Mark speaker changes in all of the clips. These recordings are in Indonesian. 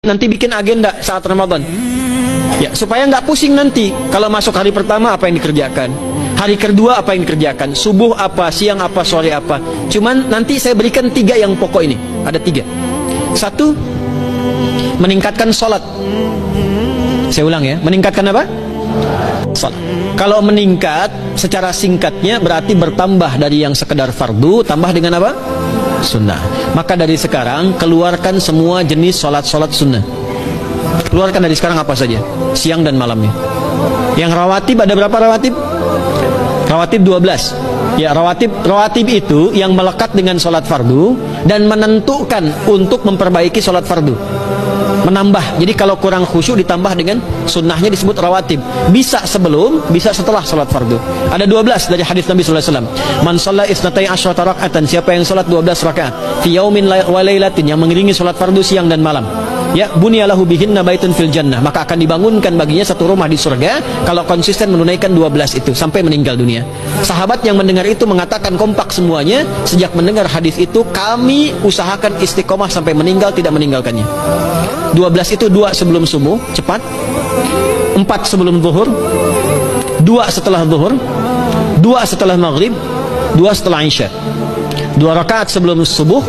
Speaker 1: nanti bikin agenda saat Ramadan. Ya, supaya nggak pusing nanti. Kalau masuk hari pertama apa yang dikerjakan, hari kedua apa yang dikerjakan, subuh apa, siang apa, sore apa. Cuman nanti saya berikan 3 yang pokok ini. Ada 3. 1, meningkatkan sholat. Saya ulang ya, meningkatkan apa? Sholat. Kalau meningkat secara singkatnya berarti bertambah dari yang sekedar fardu, tambah dengan apa? Sunnah. Maka dari sekarang keluarkan semua jenis sholat-sholat sunnah. Keluarkan dari sekarang apa saja, siang dan malamnya. Yang rawatib, ada berapa rawatib? Rawatib 12. Ya, rawatib itu yang melekat dengan sholat fardu dan menentukan untuk memperbaiki sholat fardu. Menambah. Jadi kalau kurang khusyuk ditambah dengan sunnahnya disebut rawatib. Bisa sebelum, bisa setelah sholat fardu. Ada 12 dari hadis Nabi sallallahu alaihi wasallam. Man shalla isnatai asyrata raka'atan, siapa yang sholat 12 rakaat fi yaumin wa lailatin, yang mengiringi sholat fardu siang dan malam. Ya, bunyalahu bihinna baitun fil jannah, maka akan dibangunkan baginya satu rumah di surga kalau konsisten menunaikan 12 itu sampai meninggal dunia. Sahabat yang mendengar itu mengatakan kompak semuanya, sejak mendengar hadis itu kami usahakan istiqomah sampai meninggal tidak meninggalkannya. 12 itu 2 sebelum subuh, cepat. 4 sebelum zuhur, 2 setelah zuhur, 2 setelah maghrib, 2 setelah isya. 2 rakaat sebelum subuh,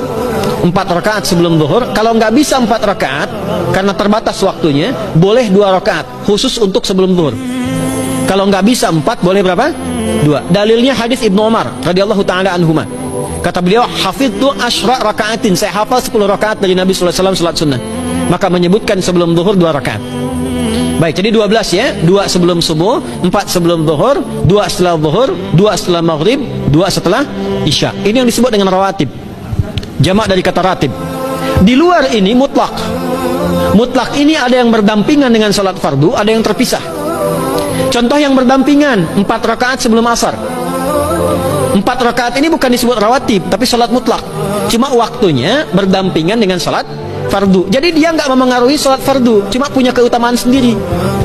Speaker 1: 4 rakaat sebelum zuhur. Kalau nggak bisa 4 rakaat karena terbatas waktunya, boleh 2 rakaat khusus untuk sebelum zuhur. Kalau nggak bisa 4, boleh berapa? 2. Dalilnya hadis Ibnu Umar radhiyallahu taala anhuma. Kata beliau, hafidtu asyra rakaatin, saya hafal 10 rakaat dari Nabi sallallahu alaihi wasallam salat sunnah. Maka menyebutkan sebelum zuhur 2 rakaat. Baik, jadi 12 ya. 2 sebelum subuh, 4 sebelum zuhur, 2 setelah zuhur, 2 setelah maghrib, 2 setelah isya. Ini yang disebut dengan rawatib. Jamak dari kata ratib. Di luar ini mutlak. Mutlak ini ada yang berdampingan dengan salat fardu, ada yang terpisah. Contoh yang berdampingan, 4 rakaat sebelum asar. 4 rakaat ini bukan disebut rawatib, tapi salat mutlak. Cuma waktunya berdampingan dengan salat fardu. Jadi dia nggak memengaruhi salat fardu, cuma punya keutamaan sendiri.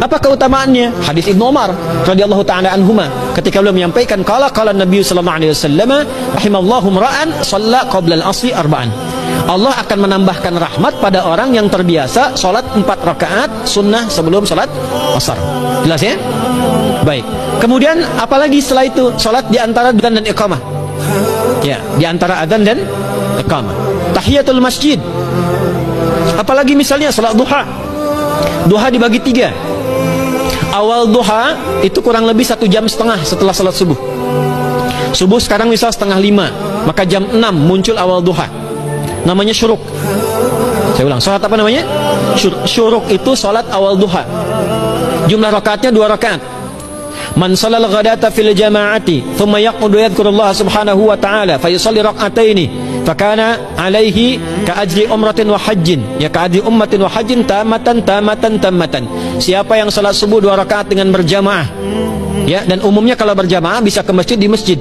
Speaker 1: Apa keutamaannya? Hadis Ibnu Umar radhiyallahu taala anhuma, ketika beliau menyampaikan qala Nabi sallallahu alaihi wasallam rahimallahu ra'an shalla qabla al-'ashri arba'an. Allah akan menambahkan rahmat pada orang yang terbiasa salat 4 rakaat sunnah sebelum salat asar. Jelas ya? Baik. Kemudian apalagi setelah itu? Salat di antara adzan dan iqamah. Ya, di antara adzan dan iqamah. Tahiyatul masjid. Apalagi misalnya salat duha. Duha dibagi 3. Awal duha itu kurang lebih 1,5 jam setelah salat subuh. Subuh sekarang misal 4:30, maka jam 6 muncul awal duha. Namanya syuruk. Saya ulang, salat apa namanya? Syuruk itu salat awal duha. Jumlah rakaatnya 2 rakaat. Man shalal ghadata fil jama'ati thumma yaqudu yadhkurullah subhanahu wa ta'ala fa yusalli rak'ataini fakana alaihi ka ajri umratin wa hajjin, ya ka ajri ummatin wa hajjin tamatan. Siapa yang salat subuh 2 rakaat dengan berjamaah, ya, dan umumnya kalau berjamaah bisa ke masjid di masjid.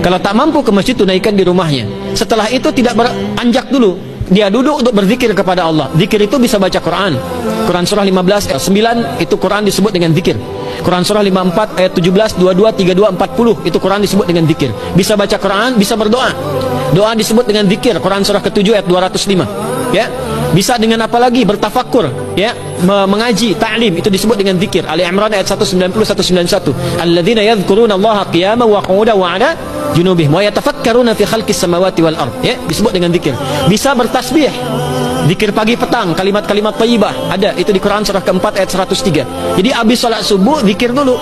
Speaker 1: Kalau tak mampu ke masjid, tunaikan di rumahnya. Setelah itu tidak beranjak dulu, dia duduk untuk berzikir kepada Allah. Zikir itu bisa baca Quran. Quran surah 15 ayat 9 itu Quran disebut dengan zikir. Quran surah 54 ayat 17, 22, 32, 40 itu Quran disebut dengan zikir. Bisa baca Quran, bisa berdoa. Doa disebut dengan zikir. Quran surah ke-7 ayat 205. Ya. Bisa dengan apa lagi? Bertafakur, ya, mengaji, ta'lim, itu disebut dengan zikir. Ali Imran ayat 190 191. Alladzina yadhkuruna Allaha qiyaman wa qu'udan wa 'ala junubihim wa yatafakkaruna fi khalqis samawati wal ard. Ya, disebut dengan zikir. Bisa bertasbih. Zikir pagi petang, kalimat-kalimat thayyibah ada itu di Quran surah ke-4 ayat 103. Jadi habis salat subuh zikir dulu.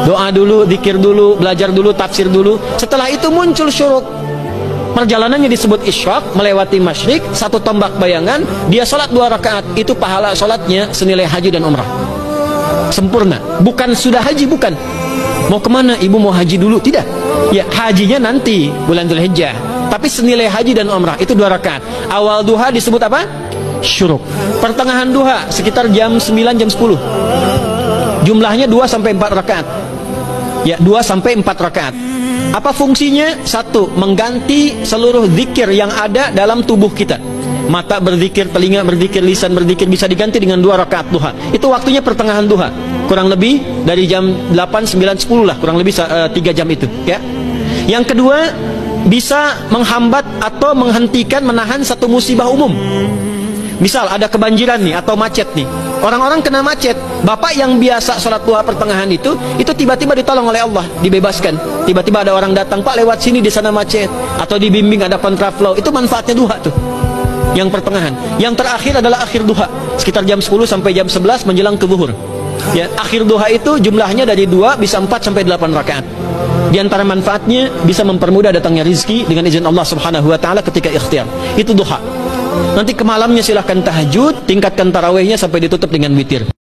Speaker 1: Doa dulu, zikir dulu, belajar dulu, tafsir dulu. Setelah itu muncul syuruk. Perjalanannya disebut isyraq, melewati masyrik, 1 tombak bayangan, dia salat 2 rakaat, itu pahala salatnya senilai haji dan umrah. Sempurna. Bukan sudah haji, bukan. Mau kemana? Ibu mau haji dulu? Tidak. Ya, hajinya nanti bulan Dzulhijjah. Tapi senilai haji dan umrah itu 2 rakaat. Awal duha disebut apa? Syuruk. Pertengahan duha sekitar jam 9 jam 10. Jumlahnya 2 sampai 4 rakaat. Ya, 2 sampai 4 rakaat. Apa fungsinya? 1, mengganti seluruh zikir yang ada dalam tubuh kita. Mata berzikir, telinga berzikir, lisan berzikir, bisa diganti dengan 2 rakaat duha. Itu waktunya pertengahan duha. Kurang lebih dari jam 8, 9, 10 lah, kurang lebih 3 jam itu, ya. Yang kedua, bisa menghambat atau menghentikan, menahan satu musibah umum. Misal ada kebanjiran nih atau macet nih. Orang-orang kena macet. Bapak yang biasa sholat duha pertengahan itu tiba-tiba ditolong oleh Allah, dibebaskan. Tiba-tiba ada orang datang, Pak lewat sini di sana macet. Atau dibimbing ada kontraflow. Itu manfaatnya duha tuh. Yang pertengahan. Yang terakhir adalah akhir duha. Sekitar jam 10 sampai jam 11 menjelang ke zuhur. Ya, akhir duha itu jumlahnya dari 2 bisa 4 sampai 8 rakaat. Di antara manfaatnya bisa mempermudah datangnya rizki dengan izin Allah Subhanahu wa taala ketika ikhtiar. Itu duha. Nanti ke malamnya silahkan tahajud, tingkatkan tarawihnya sampai ditutup dengan witir.